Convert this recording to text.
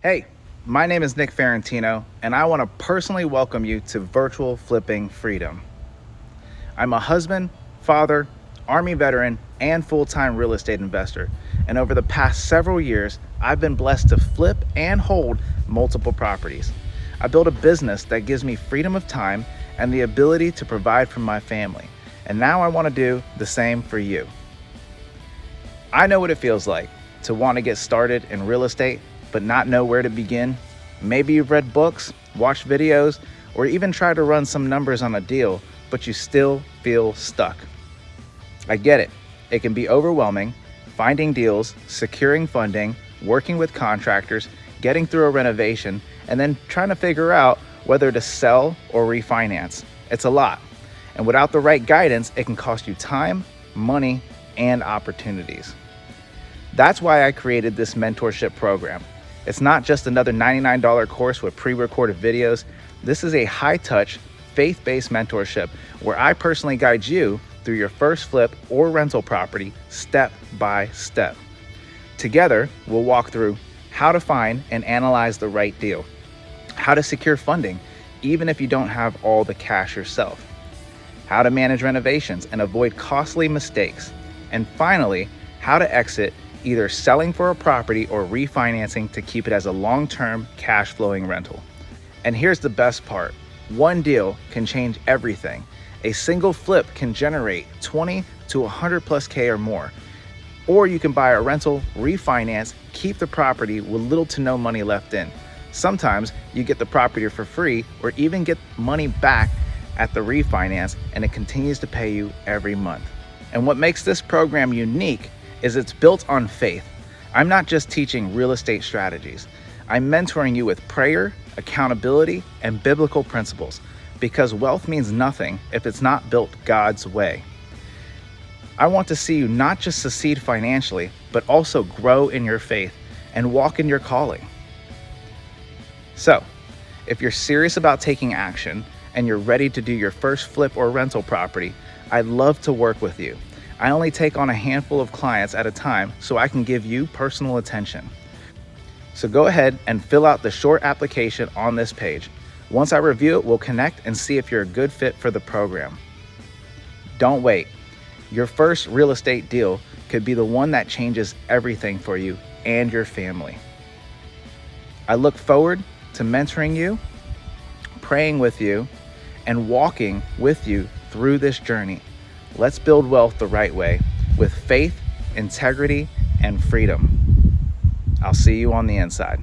Hey, my name is Nick Ferrantino, and I want to personally welcome you to Virtual Flipping Freedom. I'm a husband, father, Army veteran, and full-time real estate investor. And over the past several years, I've been blessed to flip and hold multiple properties. I built a business that gives me freedom of time and the ability to provide for my family. And now I want to do the same for you. I know what it feels like to want to get started in real estate, but not know where to begin. Maybe you've read books, watched videos, or even tried to run some numbers on a deal, but you still feel stuck. I get it. It can be overwhelming, finding deals, securing funding, working with contractors, getting through a renovation, and then trying to figure out whether to sell or refinance. It's a lot. And without the right guidance, it can cost you time, money, and opportunities. That's why I created this mentorship program. It's not just another $99 course with pre-recorded videos. This is a high-touch, faith-based mentorship where I personally guide you through your first flip or rental property step by step. Together, we'll walk through how to find and analyze the right deal, how to secure funding even if you don't have all the cash yourself, how to manage renovations and avoid costly mistakes, and finally, how to exit either selling for a property or refinancing to keep it as a long-term cash flowing rental. And here's the best part. One deal can change everything. A single flip can generate 20 to 100 plus K or more. Or you can buy a rental, refinance, keep the property with little to no money left in. Sometimes you get the property for free or even get money back at the refinance, and it continues to pay you every month. And what makes this program unique is it's built on faith. I'm not just teaching real estate strategies. I'm mentoring you with prayer, accountability, and biblical principles, because wealth means nothing if it's not built God's way. I want to see you not just succeed financially, but also grow in your faith and walk in your calling. So, if you're serious about taking action and you're ready to do your first flip or rental property, I'd love to work with you. I only take on a handful of clients at a time so I can give you personal attention. So go ahead and fill out the short application on this page. Once I review it, we'll connect and see if you're a good fit for the program. Don't wait. Your first real estate deal could be the one that changes everything for you and your family. I look forward to mentoring you, praying with you, and walking with you through this journey. Let's build wealth the right way with faith, integrity, and freedom. I'll see you on the inside.